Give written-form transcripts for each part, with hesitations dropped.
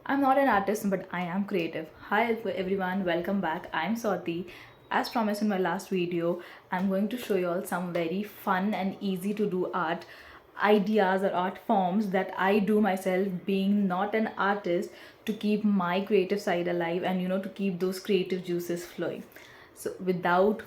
I'm not an artist, but I am creative. Hi everyone, welcome back. I'm Swati. As promised in my last video, I'm going to show you all some very fun and easy to do art ideas or art forms that I do myself, being not an artist, to keep my creative side alive and to keep those creative juices flowing. So without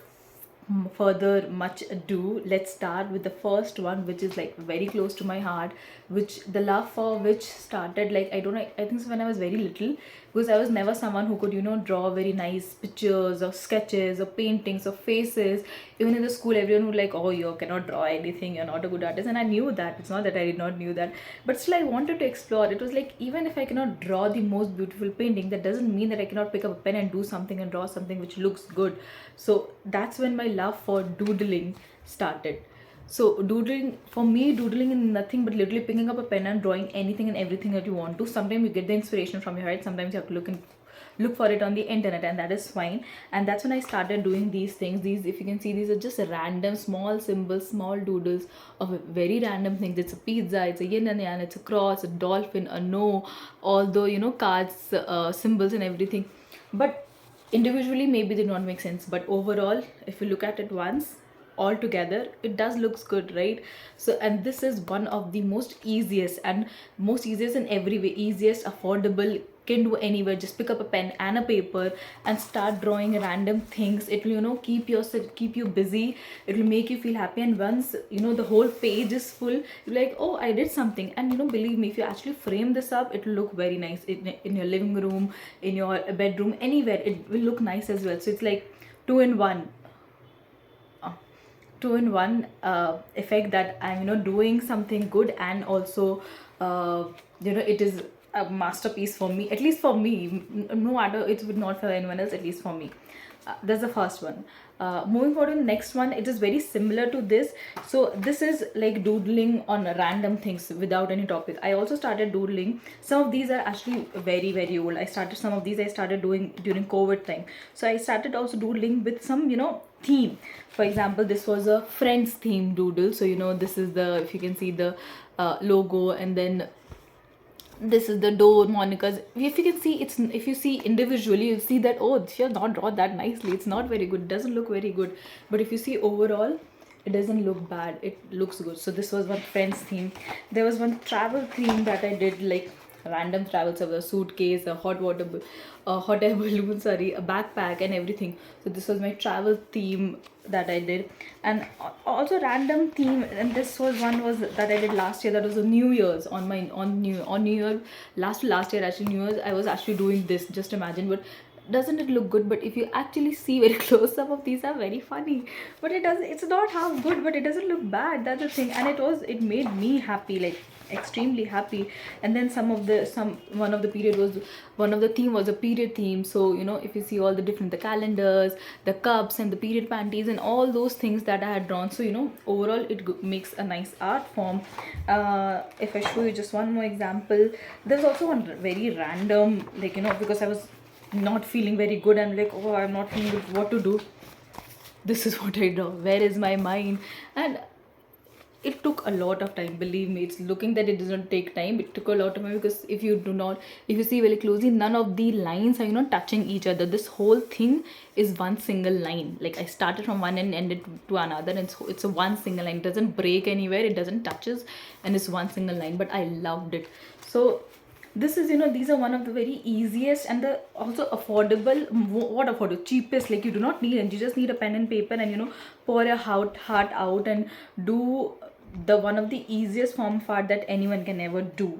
further much ado, let's start with the first one, which is like very close to my heart, which the love for which started, like, I don't know, I think so when I was very little, because I was never someone who could draw very nice pictures or sketches or paintings or faces. Even in the school, everyone would like, oh, you cannot draw anything, you're not a good artist. And I knew that. It's not that I did not knew that, but still I wanted to explore. It was like, even if I cannot draw the most beautiful painting, that doesn't mean that I cannot pick up a pen and do something and draw something which looks good. So that's when my love for doodling started. So doodling, for me, doodling is nothing but literally picking up a pen and drawing anything and everything that you want to. Sometimes you get the inspiration from your head, sometimes you have to look for it on the internet, and that is fine. And that's when I started doing these things. These, if you can see, these are just random small symbols, small doodles of very random things. It's a pizza, it's a yin and yang, it's a cross, a dolphin, a no, although cards, symbols and everything. But individually maybe they don't make sense, but overall, if you look at it once all together, it does looks good, right? So, and this is one of the most easiest in every way, easiest, affordable, can do anywhere. Just pick up a pen and a paper and start drawing random things. It will keep you busy. It will make you feel happy, and once the whole page is full, you're like, oh, I did something. And believe me, if you actually frame this up, it will look very nice in your living room, in your bedroom, anywhere. It will look nice as well. So it's like two in one effect, that I'm doing something good, and also it is a masterpiece for me, at least for me. No other, it would not for anyone else, at least for me. That's the first one. Moving forward to the next one, it is very similar to this. So this is like doodling on random things without any topic. I also started doodling. Some of these are actually very very old. Some of these I started doing during COVID time. So I started also doodling with some theme. For example, this was a Friends theme doodle. So this is the, if you can see, the logo, and then this is the door, Monica's. If you can see, it's, if you see individually, you'll see that, oh, she has not drawn that nicely, it's not very good, it doesn't look very good. But if you see overall, it doesn't look bad, it looks good. So this was one Friends theme. There was one travel theme that I did, like random travels of a suitcase, a hot air balloon, sorry, a backpack and everything. So this was my travel theme that I did. And also random theme, and this was that I did last year. That was a New Year's, on New Year, last year actually, New Year's, I was actually doing this, just imagine. But doesn't it look good? But if you actually see very close, some of these are very funny, but it's not half good, but it doesn't look bad. That's the thing. And it made me happy, like extremely happy. And then one of the theme was a period theme. So if you see all the different, the calendars, the cups, and the period panties, and all those things that I had drawn. So overall, it makes a nice art form. If I show you just one more example, there's also one very random, like because I was not feeling very good, I'm like, oh, I'm not feeling good, what to do. This is what I draw. Where is my mind? And it took a lot of time, believe me. It's looking that it doesn't take time, it took a lot of time, because if you see very closely, none of the lines are touching each other. This whole thing is one single line. Like, I started from one and ended to another, and it's a one single line. It doesn't break anywhere, it doesn't touches, and it's one single line. But I loved it. So this is, these are one of the very easiest and the also affordable, what affordable, cheapest. Like, you do not need, and you just need a pen and paper, and pour your heart out and do the one of the easiest form of art that anyone can ever do.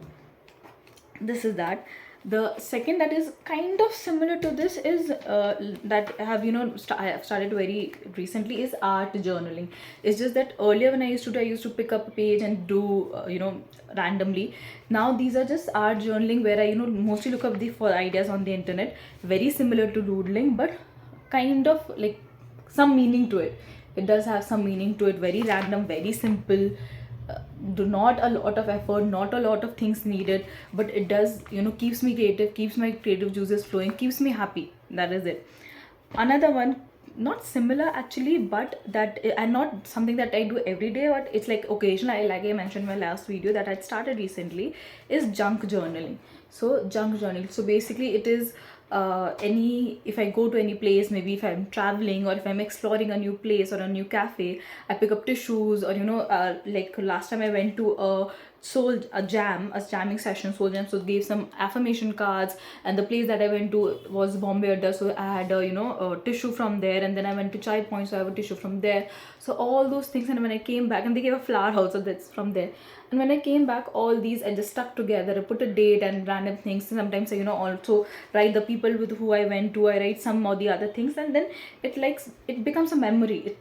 This is that. The second that is kind of similar to this is that I have I have started very recently, is art journaling. It's just that earlier when I used to pick up a page and do randomly. Now these are just art journaling, where I mostly look up for ideas on the internet, very similar to doodling, but kind of like some meaning to it. It does have some meaning to it, very random, very simple. Do not a lot of effort, not a lot of things needed, but it does keeps me creative, keeps my creative juices flowing, keeps me happy. That is it. Another one, not similar actually, but that, and not something that I do every day, but it's like occasional, like I mentioned in my last video that I started recently, is junk journaling. So junk journal. So basically it is any, if I go to any place, maybe if I'm traveling or if I'm exploring a new place or a new cafe, I pick up tissues, or like last time I went to a jamming session, soul jam, so gave some affirmation cards. And the place that I went to was Bombay Adda, so I had a tissue from there. And then I went to Chai Point, so I have a tissue from there. So all those things. And when I came back, and they gave a flower also, that's from there. And when I came back, all these I just stuck together. I put a date and random things. Sometimes I also write the people with who I went to. I write some or the other things, and then it becomes a memory.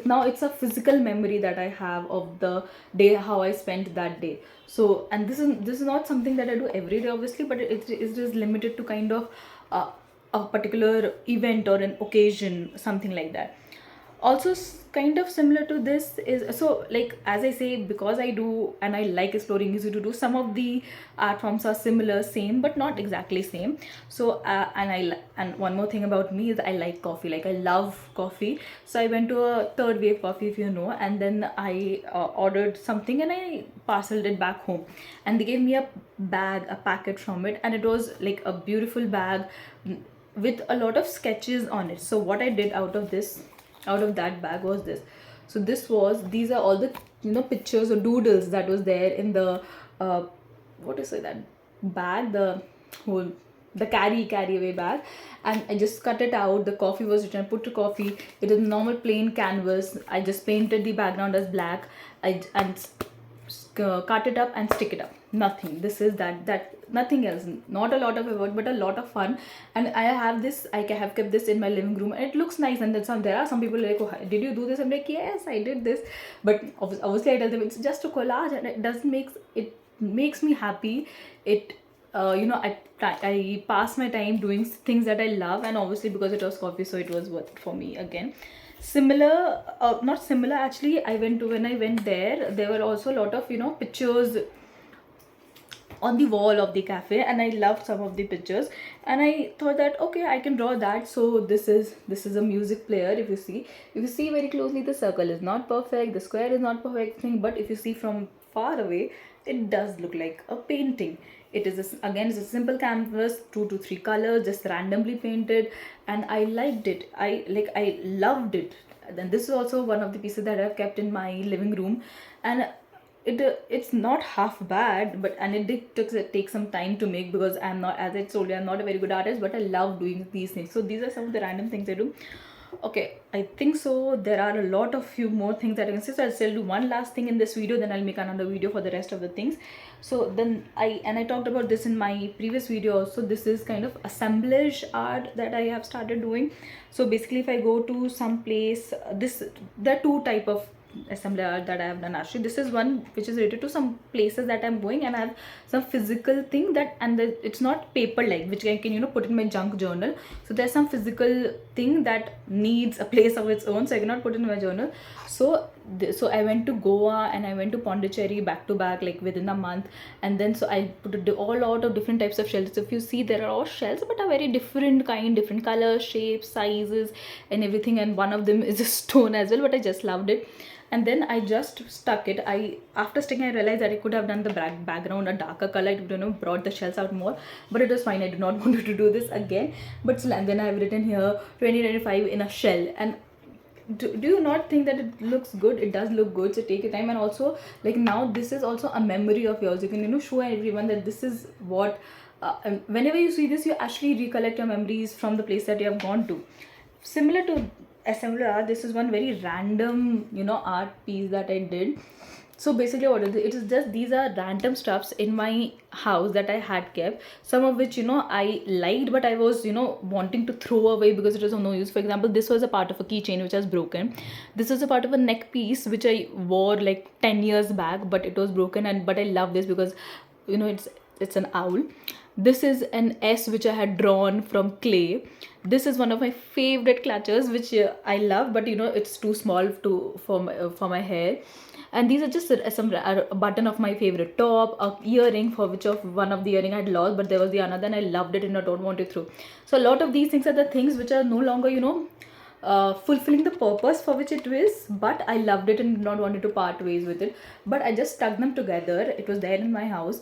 Now it's a physical memory that I have of the day, how I spent that day. So, and this is not something that I do every day, obviously, but it is limited to kind of a particular event or an occasion, something like that. Also kind of similar to this is, so like as I say, because I do and I like exploring easy to do, some of the art forms are similar, same, but not exactly same. So and one more thing about me is I like coffee, like I love coffee. So I went to a Third Wave Coffee, if you know, and then I ordered something and I parceled it back home, and they gave me a bag, a packet from it, and it was like a beautiful bag with a lot of sketches on it. So what I did out of that bag was this. So these are all the pictures or doodles that was there in the what is it, that bag, the whole, the carry away bag. And I just cut it out. The coffee was written, I put to coffee. It is normal plain canvas. I just painted the background as black. Cut it up and stick it up. Nothing. This is that nothing else. Not a lot of effort, but a lot of fun. And I have kept this in my living room, and it looks nice. And then there are some people like, oh, did you do this? I'm like, yes, I did this. But obviously I tell them it's just a collage, and it makes me happy. It I pass my time doing things that I love, and obviously because it was coffee, so it was worth it for me again. Similar, not similar actually. When I went there were also a lot of pictures on the wall of the cafe, and I loved some of the pictures, and I thought that okay, I can draw that. So this is a music player. If you see very closely, the circle is not perfect, the square is not perfect thing, but if you see from far away, it does look like a painting. It is again, it's a simple canvas, 2 to 3 colors just randomly painted, and I liked it. I loved it. Then this is also one of the pieces that I've kept in my living room, and it's not half bad, but and it did take some time to make, because I'm not, as I told you, I'm not a very good artist, but I love doing these things. So these are some of the random things I do. Okay, I think so there are a lot of few more things that I can say, so I'll still do one last thing in this video, then I'll make another video for the rest of the things. So then I talked about this in my previous video also. This is kind of assemblage art that I have started doing. So basically, if I go to some place, there are two type of assembly art that I have done. Actually, this is one which is related to some places that I'm going, and I have some physical thing that, and it's not paper like, which I can put in my junk journal. So there's some physical thing that needs a place of its own, so I cannot put it in my journal. So I went to Goa and I went to Pondicherry back to back, like within a month. And then so I put all out of different types of shells. So if you see, there are all shells, but a very different kind, different colors, shapes, sizes, and everything. And one of them is a stone as well, but I just loved it. And then I just stuck it. After sticking, I realized that I could have done the background a darker color. It would brought the shells out more, but it was fine. I did not want to do this again. But still, and then I have written here 2025 in a shell. And do you not think that it looks good? It does look good. So take your time. And also, like, now this is also a memory of yours. You can show everyone that this is what and whenever you see this, you actually recollect your memories from the place that you have gone to. Similar to assembler art, this is one very random art piece that I did. So basically what it is just, these are random stuffs in my house that I had kept, some of which I liked, but I was wanting to throw away because it was of no use. For example, this was a part of a keychain which was broken. This was a part of a neck piece which I wore like 10 years back, but it was broken, but I love this because it's an owl. This is an S which I had drawn from clay. This is one of my favorite clutches which I love, but it's too small for my hair. And these are just a button of my favorite top, a earring for which of one of the earring I had lost, but there was the another and I loved it and I don't want to throw. So a lot of these things are the things which are no longer fulfilling the purpose for which it is, but I loved it and did not wanted to part ways with it. But I just stuck them together. It was there in my house.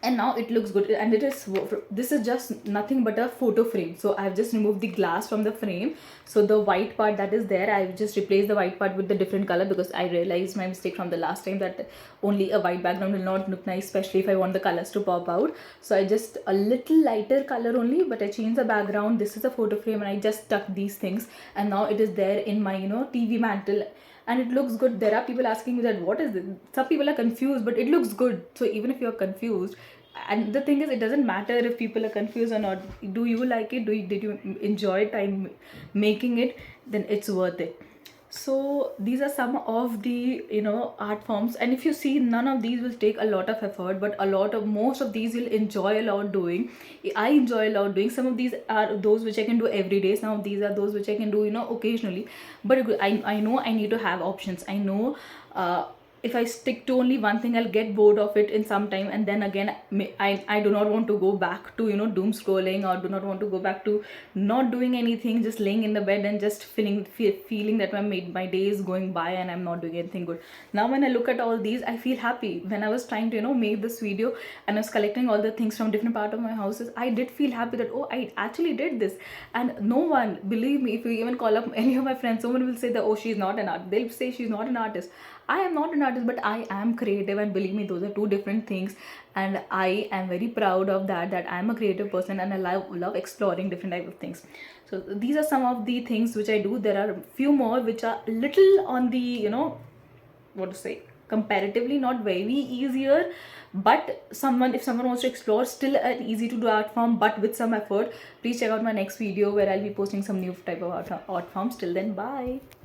and now it looks good. And it is, this is just nothing but a photo frame, so I've just removed the glass from the frame. So the white part that is there, I've just replaced the white part with the different color, because I realized my mistake from the last time, that only a white background will not look nice, especially if I want the colors to pop out. So I just a little lighter color only, but I changed the background. This is a photo frame, and I just stuck these things, and now it is there in my TV mantle, and it looks good. There are people asking me that what is this, some people are confused, but it looks good. So even if you're confused, and the thing is, it doesn't matter if people are confused or not. Do you like it? Did you enjoy time making it? Then it's worth it. So these are some of the art forms, and if you see, none of these will take a lot of effort, but most of these you'll enjoy a lot doing. I enjoy a lot doing. Some of these are those which I can do every day, some of these are those which I can do occasionally. But I know I need to have options. I know if I stick to only one thing, I'll get bored of it in some time, and then again I do not want to go back to doom scrolling, or do not want to go back to not doing anything, just laying in the bed and just feeling that my day is going by and I'm not doing anything good. Now when I look at all these, I feel happy. When I was trying to make this video, and I was collecting all the things from different part of my houses, I did feel happy that, oh, I actually did this. And no one, believe me, if you even call up any of my friends, someone will say that, oh, she's not an artist. They'll say she's not an artist. I am not an artist, but I am creative, and believe me, those are two different things. And I am very proud of that I am a creative person, and I love exploring different type of things. So these are some of the things which I do. There are a few more which are little on the what to say, comparatively not very easier, but if someone wants to explore, still an easy to do art form, but with some effort. Please check out my next video where I'll be posting some new type of art forms. Till then, bye.